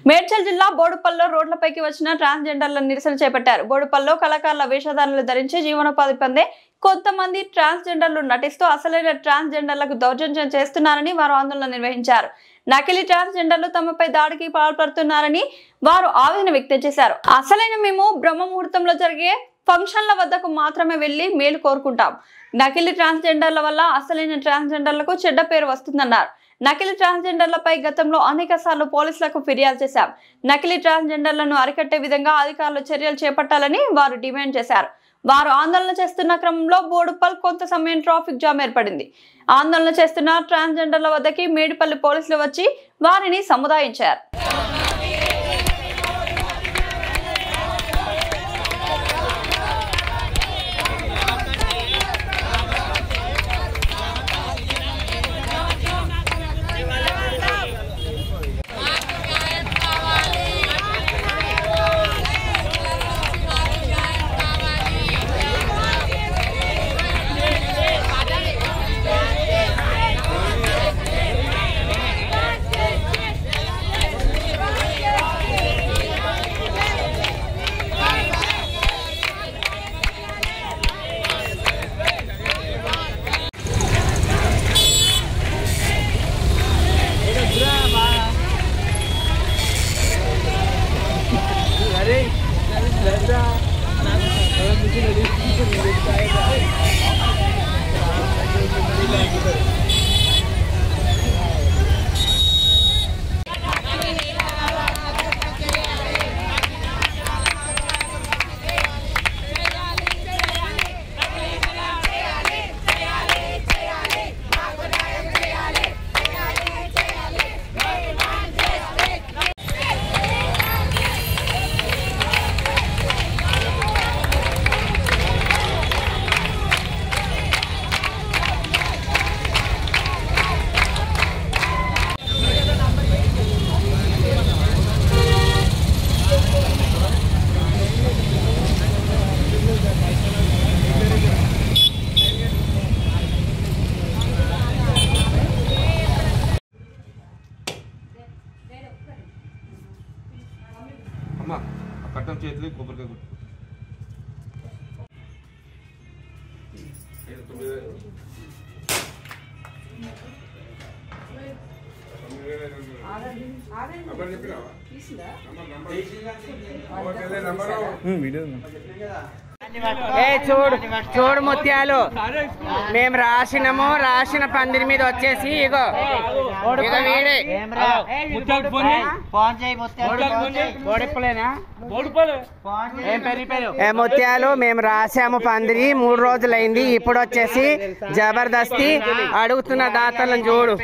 మేడ్చల్ జిల్లా బోడుపల్లో రోడ్లపైకి వచ్చిన ట్రాన్స్జెండర్ల నిరసన చేపట్టారు. బోడుపల్లో కళాకారుల వేషధారణలు ధరించి జీవనోపాధి పొందే కొంతమంది ట్రాన్స్జెండర్లు నటిస్తూ అసలైన ట్రాన్స్జెండర్లకు దౌర్జన్యం చేస్తున్నారని వారు ఆందోళన నిర్వహించారు. నకిలీ ట్రాన్స్జెండర్లు తమపై దాడికి పాల్పడుతున్నారని వారు ఆవేదన వ్యక్తం చేశారు. అసలైన మేము బ్రహ్మ ముహూర్తంలో జరిగే ఫంక్షన్ల వద్దకు మాత్రమే వెళ్లి మేలు కోరుకుంటాం. నకిలీ ట్రాన్స్జెండర్ల వల్ల అసలైన ట్రాన్స్జెండర్లకు చెడ్డ పేరు వస్తుందన్నారు. నకిలీ ట్రాన్స్జెండర్లపై గతంలో అనేక సార్లు పోలీసులకు ఫిర్యాదు చేశాం. నకిలీ ట్రాన్స్జెండర్లను అరికట్టే విధంగా అధికారులు చర్యలు చేపట్టాలని వారు డిమాండ్ చేశారు. వారు ఆందోళన చేస్తున్న క్రమంలో బోడుపల్ కొంత సమయం ట్రాఫిక్ జామ్ ఏర్పడింది. ఆందోళన చేస్తున్న ట్రాన్స్జెండర్ల వద్దకి మేడిపల్లి పోలీసులు వచ్చి వారిని సముదాయించారు. కట్టం చేతులు కొబ్బరికాయ చూడు ముత్యాలు మేము రాసిన పందిరి మీద వచ్చేసి ఇగో వీడే ముత్యాలు మేము రాసాము పందిరి 3 రోజులైంది. ఇప్పుడు వచ్చేసి జబర్దస్తి అడుగుతున్న దాతలను చూడు.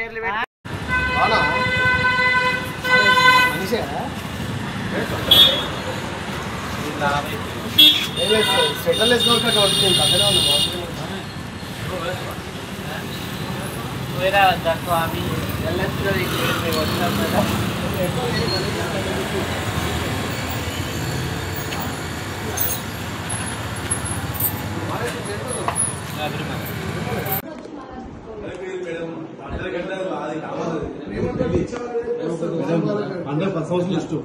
అందరూ 10 సంవత్సరాలు ఇష్టం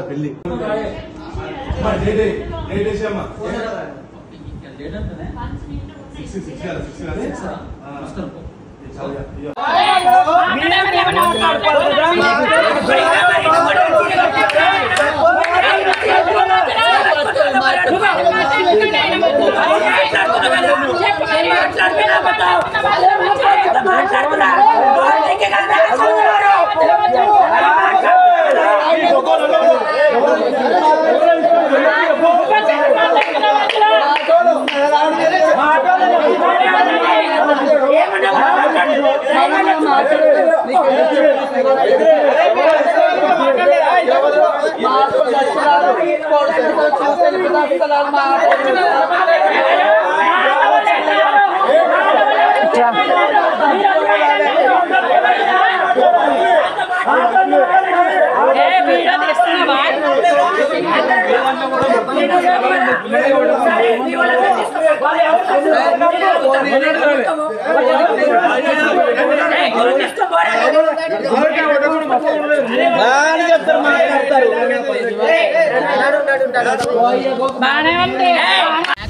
పెళ్లి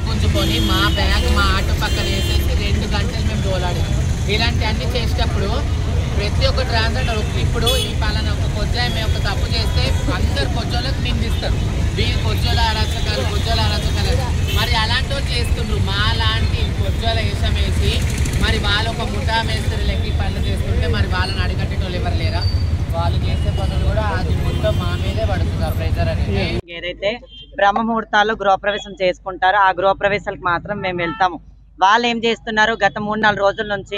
గుంజుకొని మా బ్యాగ్ మా ఆటో పక్కన వేసేసి 2 గంటలు మేము డోలాడాము. ఇలాంటి అన్ని చేసేటప్పుడు ప్రతి ఒక్క ట్రాన్స్జెండర్ ఇప్పుడు ఈ పాలన ఒక కొజ్జాయి మేము ఒక తప్పు చేస్తే అందరు కొజ్జోళ్ళకి నిందిస్తారు, వీళ్ళు కొజ్జోల అరాచకాలు మరి అలాంటి వాళ్ళు చేస్తుండ్రు. మా లాంటి కొజ్జోల వేషం వేసి మరి వాళ్ళు ఒక ముఠా మేస్త్రి లెక్కి పనులు చేస్తుంటే మరి వాళ్ళని అడిగట్టేటోళ్ళు ఎవరు లేరా? వాళ్ళు చేసే పనులు కూడా అది మొత్తం మా మీదే పడుతున్నారు ప్రెజర్ అనేది. ఏదైతే బ్రహ్మముహూర్తాలు గృహప్రవేశం చేసుకుంటారో ఆ గృహప్రవేశాలకు మాత్రం మేము వెళ్తాము. వాళ్ళు ఏం చేస్తున్నారు, గత 3-4 రోజుల నుంచి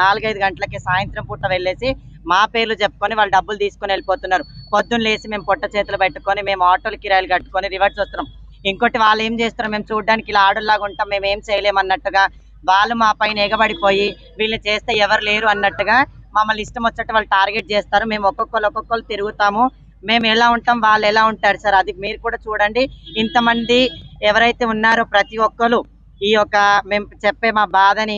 4-5 గంటలకి సాయంత్రం పూట వెళ్ళేసి మా పేర్లు చెప్పుకొని వాళ్ళు డబ్బులు తీసుకొని వెళ్ళిపోతున్నారు. పొద్దున్న లేసి మేము పొట్ట చేతులు పెట్టుకొని మేము ఆటోలు కిరాయిలు కట్టుకొని రివర్స్ వస్తున్నాం. ఇంకోటి వాళ్ళు ఏం చేస్తారు, మేము చూడడానికి ఇలా ఆడులాగా ఉంటాం, మేము ఏం చేయలేమన్నట్టుగా వాళ్ళు మా పైన ఎగబడిపోయి వీళ్ళు చేస్తే ఎవరు లేరు అన్నట్టుగా మమ్మల్ని ఇష్టం వచ్చేట్టు వాళ్ళు టార్గెట్ చేస్తారు. మేము ఒక్కొక్కరు తిరుగుతాము. మేము ఎలా ఉంటాం, వాళ్ళు ఎలా ఉంటారు సార్, అది మీరు కూడా చూడండి. ఇంతమంది ఎవరైతే ఉన్నారో ప్రతి ఒక్కరు ఈ యొక్క మేము చెప్పే మా బాధని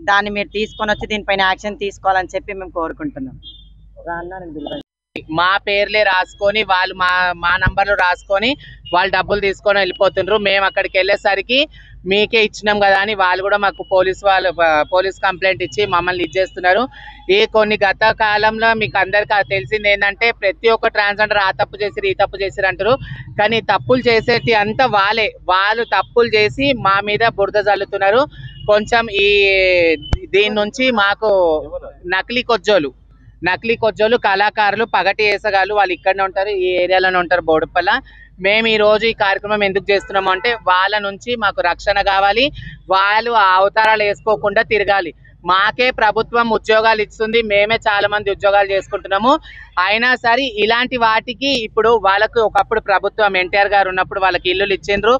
దాన్ని మీరు తీసుకొని వచ్చి దీనిపైన యాక్షన్ తీసుకోవాలని చెప్పి మేము కోరుకుంటున్నాం. మా పేర్లే రాసుకొని వాళ్ళు మా నంబర్లు రాసుకొని వాళ్ళు డబ్బులు తీసుకొని వెళ్ళిపోతుండ్రు. మేము అక్కడికి వెళ్ళేసరికి మీకే ఇచ్చినాం కదా అని వాళ్ళు కూడా మాకు పోలీస్ కంప్లైంట్ ఇచ్చి మమ్మల్ని ఇచ్చేస్తున్నారు. కొన్ని గత కాలంలో మీకు అందరికీ తెలిసింది ఏంటంటే ప్రతి ఒక్క ట్రాన్స్జెండర్ ఆ తప్పు చేసిరు ఈ తప్పు చేసిరు అంటారు. కానీ తప్పులు చేసేటి అంతా వాళ్ళు తప్పులు చేసి మా మీద బురద చల్లుతున్నారు. కొంచెం దీని నుంచి మాకు నకిలీ కొజ్జోలు కళాకారులు పగటి వేసగాళ్ళు వాళ్ళు ఇక్కడనే ఉంటారు, ఈ ఏరియాలోనే ఉంటారు బోడుపల్ల. మేము ఈ రోజు ఈ కార్యక్రమం ఎందుకు చేస్తున్నాము అంటే వాళ్ళ నుంచి మాకు రక్షణ కావాలి, వాళ్ళు ఆ అవతారాలు వేసుకోకుండా తిరగాలి. మాకే ప్రభుత్వం ఉద్యోగాలు ఇస్తుంది, మేమే చాలా మంది ఉద్యోగాలు చేసుకుంటున్నాము. అయినా సరే ఇలాంటి వాటికి ఇప్పుడు వాళ్ళకు ఒకప్పుడు ప్రభుత్వం ఎన్టీఆర్ గారు ఉన్నప్పుడు వాళ్ళకి ఇల్లులు ఇచ్చిండ్రు,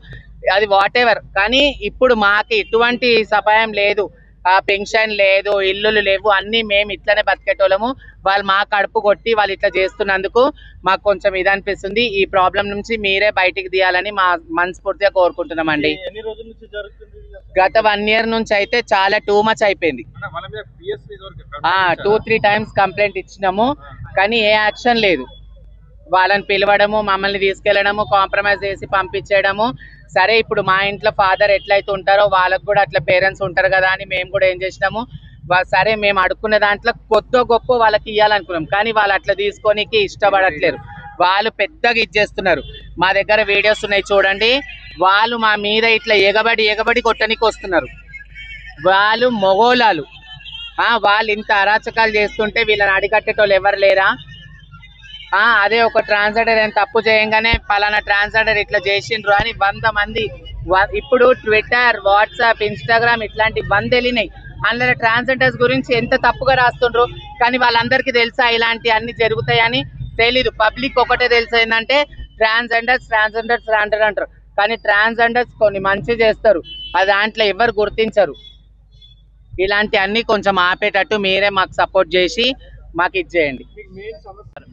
అది వాటెవర్. కానీ ఇప్పుడు మాకు ఎటువంటి సహాయం లేదు, పెన్షన్ లేదు, ఇల్లులు లేవు, అన్నీ మేము ఇట్లనే బతికేటోళ్ళము. వాళ్ళు మా కడుపు కొట్టి వాళ్ళు ఇట్లా చేస్తున్నందుకు మాకు కొంచెం ఇది అనిపిస్తుంది. ఈ ప్రాబ్లం నుంచి మీరే బయటికి తీయాలని మా మనస్ఫూర్తిగా కోరుకుంటున్నామండి. గత 1 year నుంచి అయితే చాలా టూ మచ్ అయిపోయింది. 2-3 times కంప్లైంట్ ఇచ్చినాము, కానీ ఏ యాక్షన్ లేదు. వాళ్ళని పిలవడము, మమ్మల్ని తీసుకెళ్లడము, కాంప్రమైజ్ చేసి పంపించేయడము. సరే ఇప్పుడు మా ఇంట్లో ఫాదర్ ఎట్లయితే ఉంటారో వాళ్ళకు కూడా అట్లా పేరెంట్స్ ఉంటారు కదా అని మేము కూడా ఏం చేసినాము, సరే మేము అడుక్కున్న దాంట్లో కొద్ది గొప్ప వాళ్ళకి ఇవ్వాలనుకున్నాం. కానీ వాళ్ళు అట్లా తీసుకోనికి ఇష్టపడట్లేరు, వాళ్ళు పెద్దగా ఇచ్చేస్తున్నారు. మా దగ్గర వీడియోస్ ఉన్నాయి చూడండి, వాళ్ళు మా మీద ఇట్లా ఎగబడి కొట్టనికి వస్తున్నారు. వాళ్ళు మొగోళాలు, వాళ్ళు ఇంత అరాచకాలు చేస్తుంటే వీళ్ళని అడిగట్టేటోళ్ళు ఎవరు లేరా? అదే ఒక ట్రాన్స్జెండర్ ఏం తప్పు చేయంగానే పలానా ట్రాన్స్జెండర్ ఇట్లా చేసిండ్రు అని 100 మంది ఇప్పుడు ట్విట్టర్, వాట్సాప్, ఇన్స్టాగ్రామ్ ఇట్లాంటి 100 వెళ్ళినాయి. అందులో ట్రాన్స్జెండర్స్ గురించి ఎంత తప్పుగా రాస్తుండ్రు. కానీ వాళ్ళందరికీ తెలుసా ఇలాంటి అన్ని జరుగుతాయని? తెలీదు. పబ్లిక్ ఒకటే తెలుసు ఏంటంటే ట్రాన్స్జెండర్స్ అంటారు, కానీ ట్రాన్స్జెండర్స్ కొన్ని మంచి చేస్తారు, అది దాంట్లో ఎవరు గుర్తించరు. ఇలాంటి అన్ని కొంచెం ఆపేటట్టు మీరే మాకు సపోర్ట్ చేసి మాకు ఇచ్చేయండి.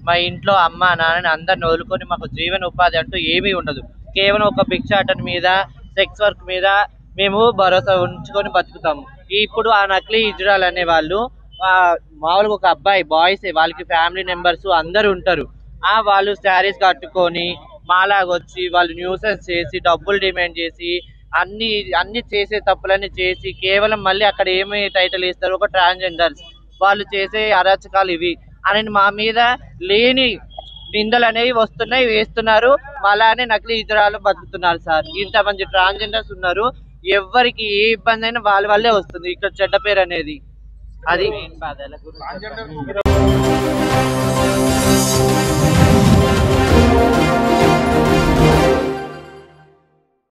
మా ఇంట్లో అమ్మ నాన్నని అందరిని వదులుకొని మాకు జీవన ఉపాధి అంటూ ఏమీ ఉండదు. కేవలం ఒక భిక్షాటన మీద, సెక్స్ వర్క్ మీద మేము భరోసా ఉంచుకొని బతుకుతాము. ఇప్పుడు ఆ నకిలీ ఇజ్రాయల్ అనే వాళ్ళు మామూలుగా ఒక అబ్బాయి బాయ్స్ వాళ్ళకి ఫ్యామిలీ మెంబర్స్ అందరు ఉంటారు. వాళ్ళు శారీస్ కట్టుకొని మాలాగొచ్చి వాళ్ళు న్యూసెన్స్ చేసి డబ్బులు డిమాండ్ చేసి అన్ని చేసే తప్పులన్నీ చేసి కేవలం మళ్ళీ అక్కడ ఏమి టైటిల్ ఇస్తారు, ఒక ట్రాన్స్జెండర్స్ వాళ్ళు చేసే అరాచకాలు ఇవి అని మా మీద లేని నిందలు అనేవి వస్తున్నాయి, వేస్తున్నారు. అలానే నకిలీ ఇజ్రాయల్ బతుకుతున్నారు సార్. ఇంతమంది ట్రాన్స్జెండర్స్ ఉన్నారు, ఎవరికి ఏ ఇబ్బంది అయినా వాళ్ళ వల్లే వస్తుంది ఇక్కడ చెడ్డ పేరు అనేది. అది